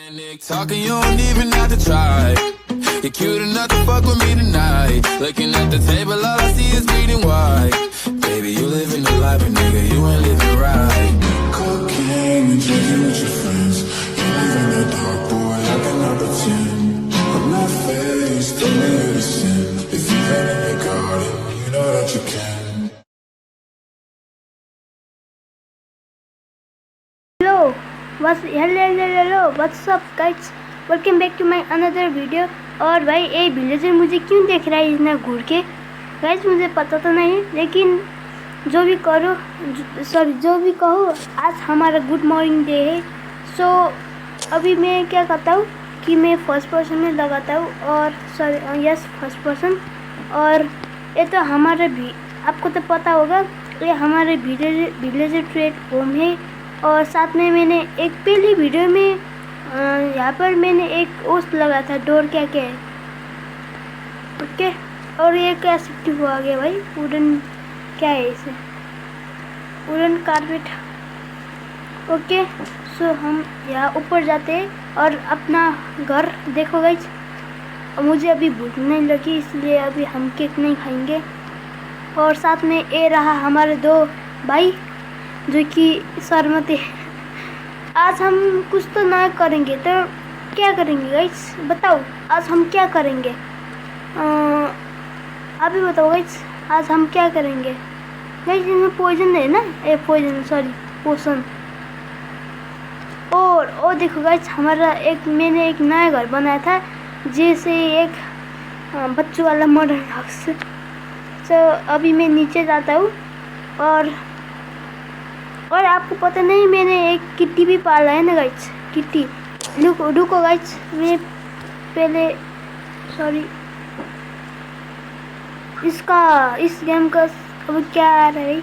Nick talking, you don't even have to try. You're cute enough to fuck with me tonight. Looking at the table, all I see is bleeding white. Baby, you living the life, but nigga, you ain't living right. Cocaine and drinking with your friends. You live in the dark, boy, I cannot pretend. I'm not faced, don't need you to sin. If you paint in your garden, you know that you can. Hello what's up guys, welcome back to my another video. और भाई ये villager मुझे क्यों देख रहा है इतना घूर के? गाइस मुझे पता तो नहीं, लेकिन जो भी कहो, आज हमारा गुड मॉर्निंग डे है। सो अभी मैं क्या करता हूँ कि मैं फर्स्ट पर्सन में लगाता हूँ, और यस फर्स्ट पर्सन। और ये तो हमारा भी आपको तो पता होगा, ये हमारे विलेजर ट्रेड होम है। और साथ में मैंने एक पहली वीडियो में यहाँ पर मैंने एक ओस्ट लगा था, डोर क्या है, ओके। और ये क्या सिक्टी हुआ गया भाई, वुडन क्या है इसे, वुडन कारपेट, ओके। सो हम यहाँ ऊपर जाते हैं और अपना घर देखो गाइस। मुझे अभी भूख नहीं लगी, इसलिए अभी हम केक नहीं खाएंगे। और साथ में ये रहा हमारे दो भाई जो कि सहमति। आज हम कुछ तो ना करेंगे तो क्या करेंगे गाइस, बताओ आज हम क्या करेंगे? आप ही बताओ गाइस, आज हम क्या करेंगे? गाइस इनमें पॉइजन है ना, पोशन। और देखो गाइस, हमारा मैंने एक नया घर बनाया था, जैसे एक बच्चों वाला मॉडर्न हाउस। तो अभी मैं नीचे जाता हूँ। और आपको पता नहीं, मैंने एक किट्टी भी पाला है ना गाइस, किट्टी। रुको गाइस, मैं पहले इस गेम का अब क्या आ रहा है,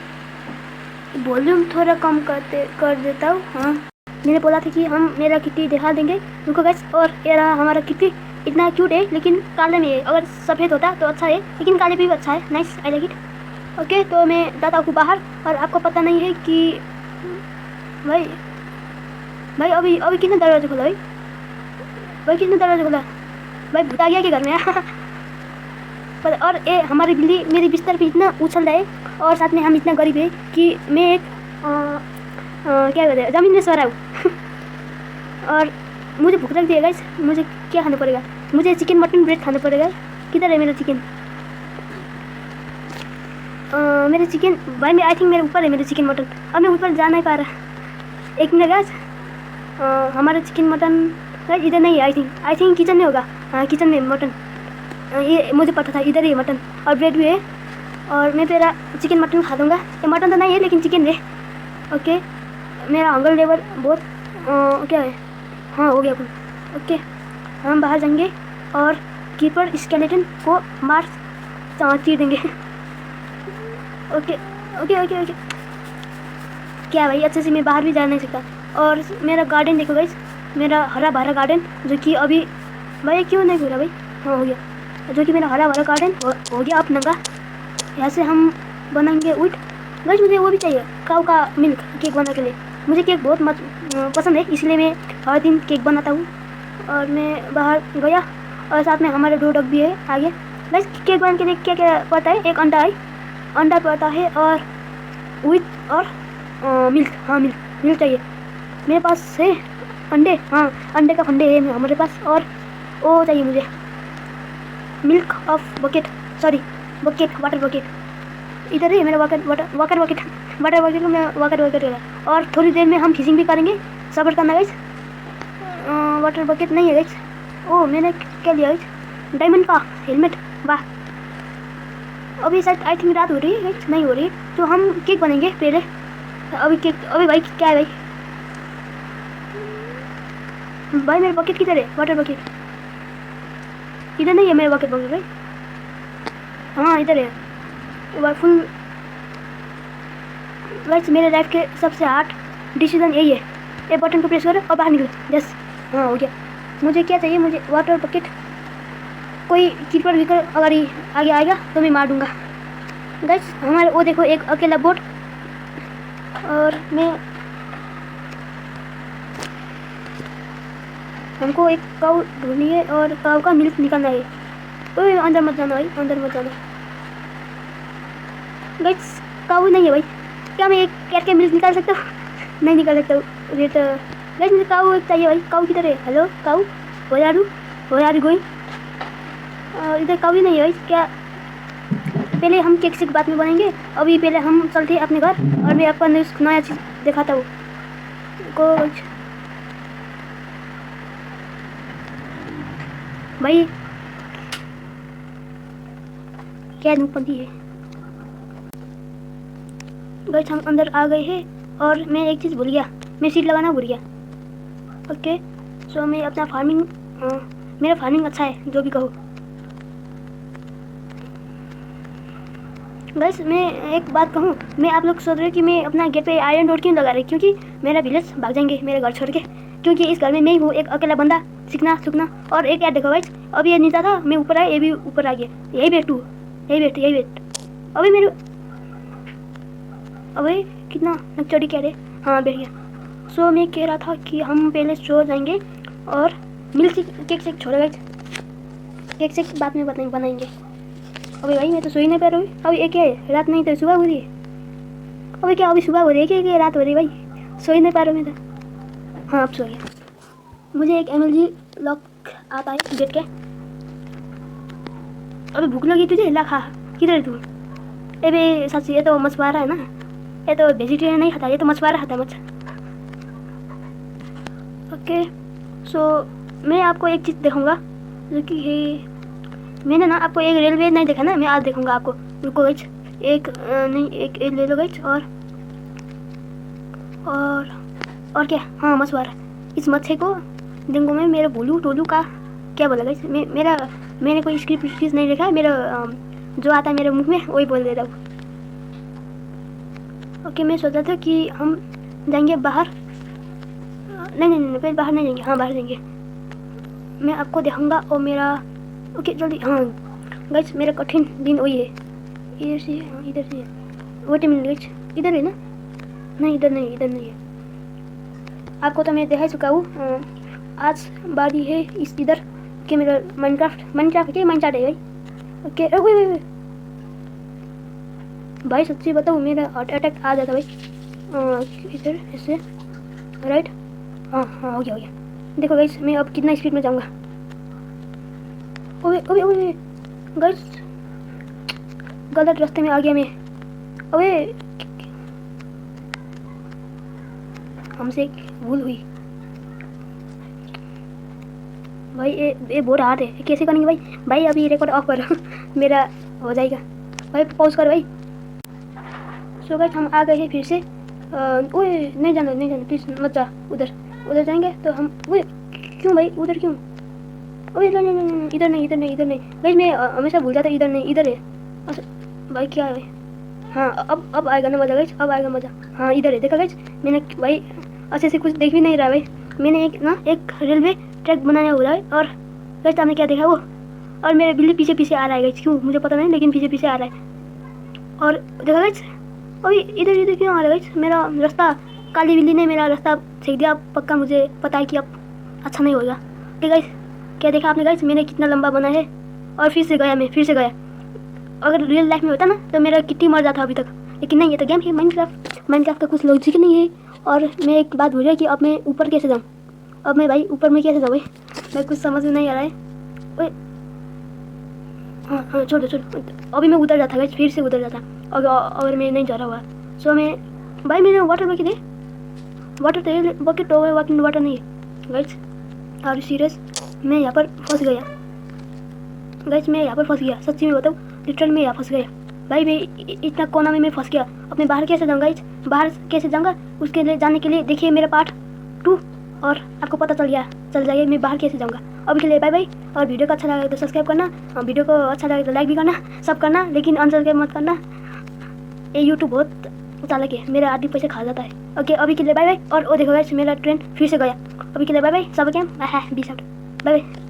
वॉल्यूम थोड़ा कम कर देता हूँ। हाँ, मैंने बोला था कि हम मेरा किट्टी दिखा देंगे। रुको गाइस, और ये रहा हमारा किट्टी। इतना क्यूट है, लेकिन काले में है। अगर सफ़ेद होता तो अच्छा है, लेकिन काले भी अच्छा है। Nice, I like it. Okay, तो मैं जाता हूँ बाहर। और आपको पता नहीं है कि भाई अभी कितने दरवाजे खोला भाई कितने दरवाजे खोला भाई, भूत आ गया के घर में। और ये हमारी बिल्ली मेरे बिस्तर पे इतना उछल रहा है, और साथ में हम इतना गरीब है कि मैं एक क्या कहते हैं, ज़मीन में सो रहा हूँ। और मुझे भूख लगती है गाइस, मुझे क्या खाना पड़ेगा? मुझे चिकन मटन ब्रेड खाना पड़ेगा। किधर है मेरा चिकन? मेरे चिकन भाई, मैं आई थिंक मेरे ऊपर है मेरे चिकन मटन, और मैं ऊपर जा नहीं पा रहा। एक मिनट गाइस, हमारा चिकन मटन गाइस इधर नहीं है। आई थिंक किचन में होगा। हाँ, किचन में मटन, ये मुझे पता था, इधर ही है मटन, और ब्रेड भी है। और मैं तेरा चिकन मटन खा दूँगा। ये मटन तो नहीं है, लेकिन चिकन है। ओके, मेरा हंगर लेवल बहुत क्या है, हाँ हो गया। ओके, हम बाहर जाएंगे और कीपर स्केलेटन को मार चीर देंगे। ओके ओके ओके ओके, क्या भाई, अच्छे से मैं बाहर भी जा नहीं सकता। और मेरा गार्डन देखो गाइस, मेरा हरा भरा गार्डन, जो कि अभी भाई क्यों नहीं पूरा भाई, हाँ हो गया। जो कि मेरा हरा भरा गार्डन हो गया अब नंगा। यहाँ से हम बनाएंगे ऊँट गाइस। मुझे वो भी चाहिए, काऊ का मिल्क केक बनाने के लिए। मुझे केक बहुत पसंद है, इसलिए मैं हर दिन केक बनाता हूँ। और मैं बाहर गया, और साथ में हमारे दो डग भी है आगे। गाइस केक बनाने के लिए क्या क्या पड़ता है? एक अंडा पड़ता है, और व्हीट, और मिल्क। हाँ, मिल्क चाहिए। मेरे पास है अंडे, हाँ अंडे का फंडे है हमारे पास। और वो चाहिए मुझे milk of bucket, water bucket. इधर है मेरा वाटर बकेट में वाटर बकेट। और थोड़ी देर में हम फिशिंग भी करेंगे, सब्र करना गाइस। वाटर बकेट नहीं है गाइस। ओह, मैंने क्या लिया गाइस? डायमंड का हेलमेट, वाह। अभी शायद आई थिंक रात हो रही है गाइस, नहीं हो रही है। तो हम केक बनेंगे पहले। अभी भाई क्या है भाई मेरा बकेट किधर है? वाटर बकेट इधर नहीं है मेरा बकेट भाई। हाँ इधर है फुल। गाइस मेरे लाइफ के सबसे हार्ड डिसीजन यही है। ये बटन को प्रेस करो और बाहर निकलो। यस, हाँ हो गया। मुझे क्या चाहिए? मुझे वाटर बकेट। कोई कीपर विकर अगर आगे आएगा तो मैं मार दूंगा गाइस। हमारे वो देखो, एक अकेला बोट। और मैं हमको एक काऊ ढूंढनी है और काऊ का मिल्क निकालना है। ओए अंदर मत जाना भाई, अंदर मत जाना। गाइस काऊ नहीं है भाई, क्या मैं एक कैट के मिल्क निकाल सकता हूँ? नहीं निकाल सकता हूँ। वेट गाइस मुझे काऊ चाहिए भाई। काऊ किधर है? हेलो काऊ, हो यार गोइंग। इधर काऊ ही नहीं है भाई। क्या पहले हम केक से बाद में बनाएंगे, अभी पहले हम चलते हैं अपने घर और मैं आपको नया चीज़ दिखाता हूँ। भाई क्या नूपंथी है। गाइस हम अंदर आ गए हैं और मैं एक चीज़ भूल गया, मैं सीट लगाना भूल गया। ओके सो मैं अपना फार्मिंग, मेरा फार्मिंग अच्छा है जो भी कहो। गाइस मैं एक बात कहूँ, मैं आप लोग सोच रहे हो कि मैं अपना गेट पे आयरन रोड क्यों लगा रही, क्योंकि मेरा विलेज भाग जाएंगे मेरे घर छोड़ के, क्योंकि इस घर में मैं ही हूँ एक अकेला बंदा, सीखना। और एक याद देखो गाइस, अभी ये नीचा था, मैं ऊपर आया, ये भी ऊपर आ गया। यही वेट अभी मेरे, अबे कितना नकचोड़ी कह रहे। हाँ बैठ गया। सो मैं कह रहा था कि हम पहले स्टोर जाएंगे और मिल्क केक से छोड़े गाइस, केक से बाद में बनाएंगे। अबे भाई मैं तो सो ही नहीं पा रहा हूँ। अभी एक है, रात नहीं तो सुबह हो रही है। अबे क्या अभी सुबह हो रही है क्या रात हो रही है भाई? सो ही नहीं पा रहा हूँ मैं तो। हाँ अब सो गया। मुझे एक MLG लॉक आता है गेट के। अबे भूख लगी तुझे? ला खा। किधर है तू? अबे सच ये तो मछुआरा है ना, ये तो वेजिटेरियन नहीं खाता, ये तो मछुआरा खाता मछ। ओके सो मैं आपको एक चीज़ दिखाऊंगा जो कि है, मैंने ना आपको एक रेलवे नहीं देखा ना, मैं आज देखूंगा आपको। रुको गाइस, एक ले लो गाइस। और क्या, हाँ मछुआरा। इस मच्छे को डेंगू में मेरे बोलू टोलू का क्या बोला गाइस, मैंने कोई स्क्रिप्ट नहीं देखा, मेरा जो आता है मेरे मुंह में वही बोल देता हूँ। ओके मैं सोचा था कि हम जाएंगे बाहर। नहीं पहले बाहर नहीं जाएंगे, हाँ बाहर जाएंगे। मैं आपको दिखाऊंगा और मेरा ओके जल्दी। हाँ गाइस मेरा कठिन दिन वही है, इधर से है। वेट मिनट गाइस, इधर है ना? नहीं इधर नहीं है। आपको तो मैं दिखा चुका हूँ। आज बारी है इस इधर के मेरा माइनक्राफ्ट के माइनक्राफ्ट है भाई। ओके ओए भाई सच्ची बताऊँ मेरा हार्ट अटैक आ जाता भाई। इधर ऐसे राइट, हाँ हो गया। देखो गाइस मैं अब कितना स्पीड में जाऊँगा। ओए गाइस गलत रास्ते में आ गया मैं। ओए हमसे भूल हुई भाई। ये बहुत हार्ड है, कैसे करेंगे भाई अभी रिकॉर्ड ऑफ करो मेरा हो जाएगा भाई, पॉज कर भाई। सो गाइस हम आ गए हैं फिर से। ओए नहीं जाना प्लीज मत जा। उधर जाएंगे तो हम, ओए क्यों भाई उधर क्यों? ओए नहीं इधर नहीं गाइस मैं हमेशा भूल जाता, इधर है। अच्छा भाई क्या है भाई? हाँ अब आएगा ना मज़ा गाइस, अब आएगा मज़ा। हाँ इधर है, देखा गाइस मैंने भाई अच्छे से कुछ देख भी नहीं रहा भाई। मैंने एक रेलवे ट्रैक बनाया हुआ है और गाइस आपने क्या देखा वो, और मेरा बिल्ली पीछे आ रहा है गाइस, क्यों मुझे पता नहीं लेकिन पीछे आ रहा है। और देखा गाइस अभी इधर क्यों आ रहा है गाइस? मेरा रास्ता, काली बिल्ली ने मेरा रास्ता छेक दिया। पक्का मुझे पता है कि अब अच्छा नहीं होगा। ठीक गाइस क्या देखा आपने गाइस, मैंने कितना लंबा बना है और फिर से गया। अगर रियल लाइफ में होता ना तो मेरा कितनी मर जाता अभी तक, लेकिन नहीं, ये तो गेम है माइनक्राफ्ट का कुछ लॉजिक नहीं है। और मैं एक बात भूल गया कि अब मैं ऊपर कैसे जाऊँ। अब मैं भाई ऊपर में कैसे जाऊँ भाई, मैं कुछ समझ में नहीं आ रहा है। ओए हाँ छोड़ अभी मैं उधर जाता गाइस, फिर से उधर जाता अगर मैं नहीं जा रहा हुआ। सो मैं भाई मैंने वाटर बकेट है, बकेट वाटर नहीं है गाइस। Are you serious? मैं यहाँ पर फंस गया गाइस, मैं यहाँ पर फंस गया, सच्ची में बताऊँ लिटरल में यहाँ फंस गया भाई। मैं इतना कोना में मैं फंस गया। अपने बाहर कैसे जाऊँगा गाइस, बाहर कैसे जाऊँगा? उसके लिए जाने के लिए देखिए मेरा पार्ट 2 और आपको पता चल जाएगा मैं बाहर कैसे जाऊँगा। अभी के लिए बाय बाय। और वीडियो को अच्छा लगा तो सब्सक्राइब करना, और वीडियो को अच्छा लगे तो लाइक भी करना, सब करना, लेकिन अनसब्सक्राइब मत करना। ये यूट्यूब बहुत चालाक है, मेरे आधी पैसे खा जाता है। ओके अभी के लिए बाय बाय। और वो देखो गाइस मेरा ट्रेन फिर से गया। अभी के लिए बाय बाय सब कैम 20 बाय बाय।